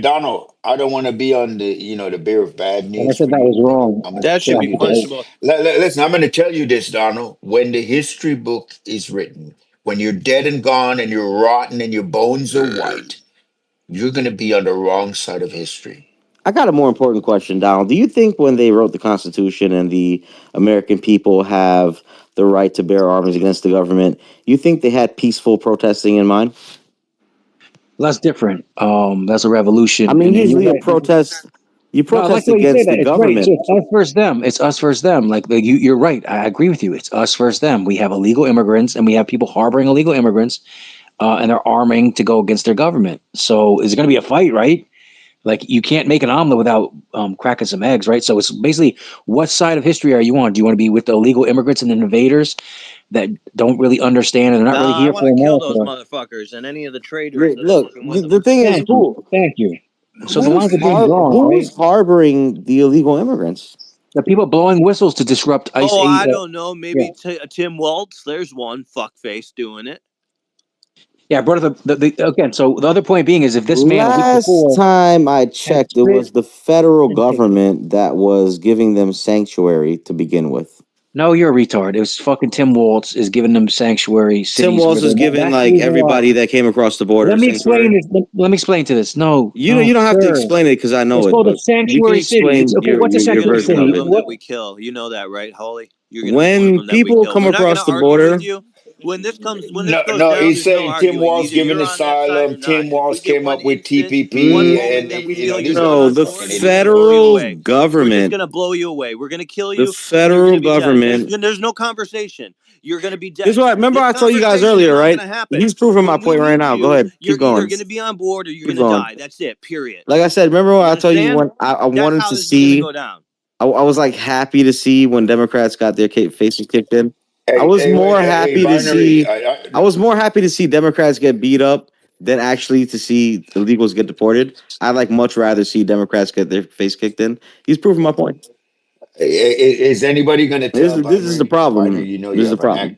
Donald. I don't want to be on the bearer of bad And I news said for that you. was wrong. I'm going to That should tell be you this. punishable. Listen, I'm going to tell you this, Donald. When the history book is written, when you're dead and gone and you're rotten and your bones are white, you're going to be on the wrong side of history. I got a more important question, Donald. Do you think when they wrote the Constitution and the American people have the right to bear arms against the government, you think they had peaceful protesting in mind? Well, that's different. That's a revolution. I mean, And you're usually right. you No, I like protest the way you say against that. the It's right. government. So it's us versus them. It's us versus them. Like you're right. I agree with you. It's us versus them. We have illegal immigrants, and we have people harboring illegal immigrants, and they're arming to go against their government. So it's going to be a fight, right? Like you can't make an omelet without cracking some eggs, right? So it's basically, what side of history are you on? Do you want to be with the illegal immigrants and invaders that don't really understand and they're not No, really I here want for to kill those America? motherfuckers and any of the traitors that are Look, working with them. the thing is, Thank you. So the lines are being drawn, right? who's harboring the illegal immigrants? The people blowing whistles to disrupt ICE. Oh, I don't know. Yeah. Maybe Tim Waltz. There's one fuckface doing it. Yeah, I brought up again. So the other point being is, if this man a week Last before time I checked, it was the federal government that was giving them sanctuary to begin with. No, you're a retard. It was fucking Tim Waltz is giving them sanctuary cities. Tim Waltz is giving like everybody that came across the border. Let me explain this. Let me explain to this. No, you don't have to explain it because I know it's it. called a But you can sanctuary city. explain Okay, what's a your You're sanctuary gonna version kill of city? them it. that we kill. You know that, right, Holly? You're going to believe when them that we people killed. come We're not going to across the argue border, with you. When this No, goes no, down, he's there's no saying Tim arguing. Walz Either given you're on that side or asylum. not. Tim If we Walz get came one up with instant, TPP, one moment that and we you know feel you're these are not no, on the board, fucking we're going to idiots. blow you federal away. We're just government, going to blow you away. We're going to kill the you, and you're going federal to be dead. government. There's no conversation. You're going to be This is dead. what remember This I told you guys conversation is earlier, not going right? to happen. He's proving my When we point right meet now. Go you, ahead, you're keep either going, going to be on board or you're keep going to going. die. That's it, period. Like I said, remember when You I told you understand? when I That's wanted how to this is going to see, go down. I was like happy to see when Democrats got their faces kicked in. I Hey, was hey, more hey, happy to binary. see. I was more happy to see Democrats get beat up than actually to see illegals get deported. I'd like much rather see Democrats get their face kicked in. He's proving my point. Is anybody going to tell This is the binary? Binary, problem. you know This you is the have an act.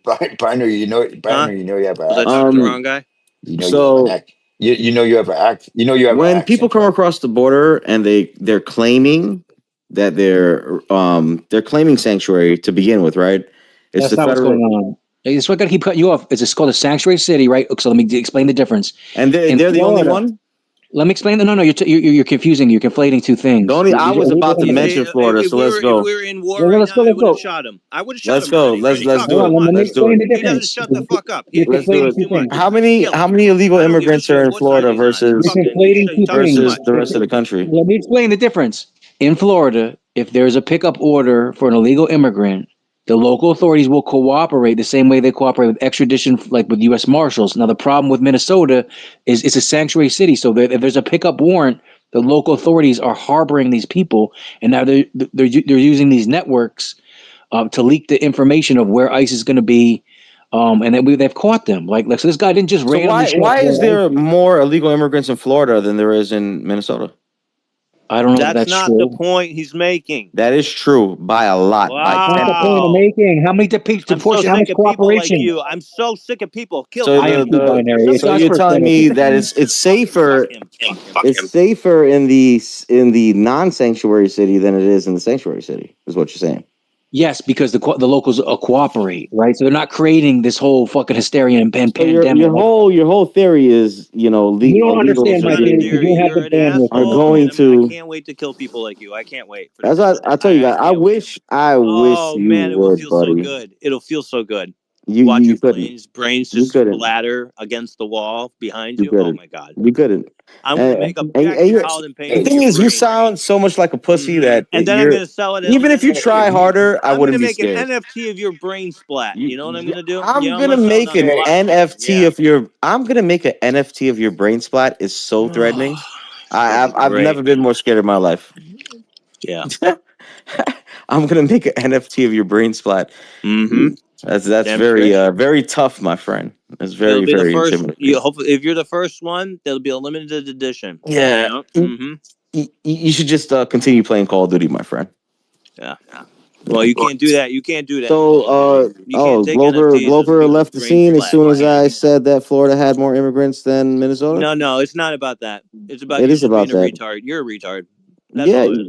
problem. Binary, Huh? binary, you know you have an Was I talking accent, to the right? wrong guy? You know you have an So act. You know you have an act. You know you have an when people accent, come right? across the border and they're claiming that they're claiming sanctuary to begin with, right? It's That's the not what's going federal, on. That's what I got to keep cutting you off. It's called a sanctuary city, right? So let me explain the difference. and In they're the only Florida, one. let me explain. No, you're confusing. You're conflating two The things. only I was Illegal about to immigrants. mention Okay, Florida, so let's if go. we were in war Well, right let's now, go. I Let's would have go. shot him. I would have shot Let's him go. already. Let's Talk do Hold too on. it. Let me much. Let's do explain it. the He doesn't difference. shut the fuck up. You're He Let's do conflating talks it. two too things. much. How Kill him. many illegal I don't give a immigrants are shit in what side Florida he's on. He's You're versus fucking. conflating He's two talking too things. the much. rest of the country? Let me explain the difference. In Florida, if there's a pickup order for an illegal immigrant, the local authorities will cooperate the same way they cooperate with extradition, like with U.S. Marshals. Now, the problem with Minnesota is it's a sanctuary city. So if there's a pickup warrant, the local authorities are harboring these people, and now they're using these networks to leak the information of where ICE is going to be, and then they've caught them. Like so, this guy didn't just So randomly show up. why is there more illegal immigrants in Florida than there is in Minnesota? I don't know that That's that's not the true. point he's making. That is true by a lot, by That's 10 the point I'm Wow. making. How many I'm so deportation? How sick much of people like cooperation? you. I'm so sick of people. Kill So him. I am too binary. It's so God's you're first telling me benefit. that it's safer Fuck him. Fuck him. it's safer in the non-sanctuary city than it is in the sanctuary city, is what you're saying. Yes, because the locals cooperate, right? So they're not creating this whole fucking hysteria and So pandemic. your whole theory is, You don't It's understand illegals my not a theory because you theory. don't have You're the an bandwidth are for asshole, that. going and I to. can't wait to kill people like you. I can't wait for That's this. what I told you I guys. can't wait. I wish Oh you man, it will would, feel so buddy. good. It'll feel so good. Watch your You couldn't. brains You just couldn't. splatter against the wall behind You you. Oh couldn't. my god. You couldn't. I'm gonna And, make a and Jackie you, Paladin the painting of thing your is, you brain. sound so much like a pussy that And then I'm you're. gonna sell it as Even an if you NFT. try harder, I I'm gonna wouldn't be make an scared. NFT of your brain splat. You know what I'm gonna do? I'm Yeah, I'm gonna gonna sell it make on the an blockchain. NFT Yeah. of your. I'm gonna make an NFT of your brain splat. Is so Oh, threatening. it's gonna be I've great. never been more scared in my life. Yeah. I'm gonna make an NFT of your brain splat. Mm-hmm. That's Damn very straight. very tough, my friend. It's It'll very be the very first. You intimidating. hopefully, if you're the first one, there'll be a limited edition. Yeah, Yeah. Mm-hmm. you should just continue playing Call of Duty, my friend. Yeah. Well, Yeah. you can't do that. You can't do that in So, Call of Duty. You can't take NFTs of Glover people's left the brain scene as splat. soon as I said that Florida had more immigrants than Minnesota. No, it's not about that. It's about It you is just being about a that. retard. You're a retard. That's Yeah, all it is.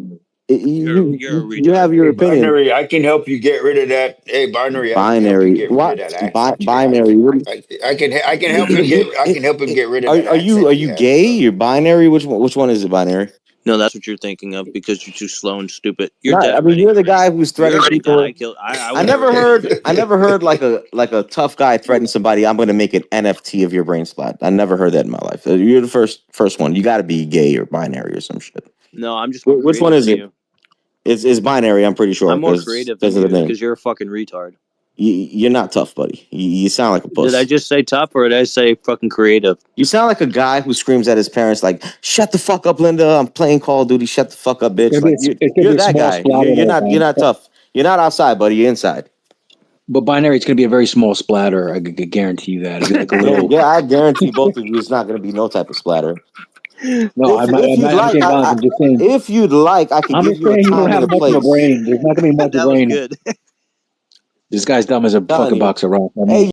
You're a you retard. have your Hey, opinion. binary, I can help you get rid of that. Hey, binary, I can help you Binary. get rid of What? that accent you have. Binary. I can help him get rid of that Are accent you you have, gay? bro. You're binary. Which one is it? Binary. No, that's what you're thinking of because you're too slow and stupid. You're Not. dead I mean, already. you're the guy who's You're threatening already dead. people. I would never hurt you. I never heard like a tough guy threaten somebody. I'm going to make an NFT of your brain splat. I never heard that in my life. You're the first one. You got to be gay or binary or some shit. No, I'm just more Which one creative is than it? you. It's binary. I'm pretty sure I'm more because creative than of the you name. because you're a fucking retard. You're not tough, buddy. You sound like a Did I puss. just say tough or did I say fucking creative? You sound like a guy who screams at his parents like, "Shut the fuck up, Linda! I'm playing Call of Duty. Shut the fuck up, bitch!" Like It's gonna you're be a that small guy. splatter though, You're man. not tough. You're not outside, buddy. You're inside. But binary, it's gonna be a very small splatter. I could guarantee you that. It'll be like a little. Yeah, I guarantee both of you it's not going to be no type of splatter. No, If I'm you'd not like, saying violence. I'm just saying. if you'd like, I could I'm give just you a saying you don't time and have a much of a place. brain. There's not gonna be much of a That was brain. good. This guy's dumb as a Telling fucking you. box of rocks. I mean. Hey,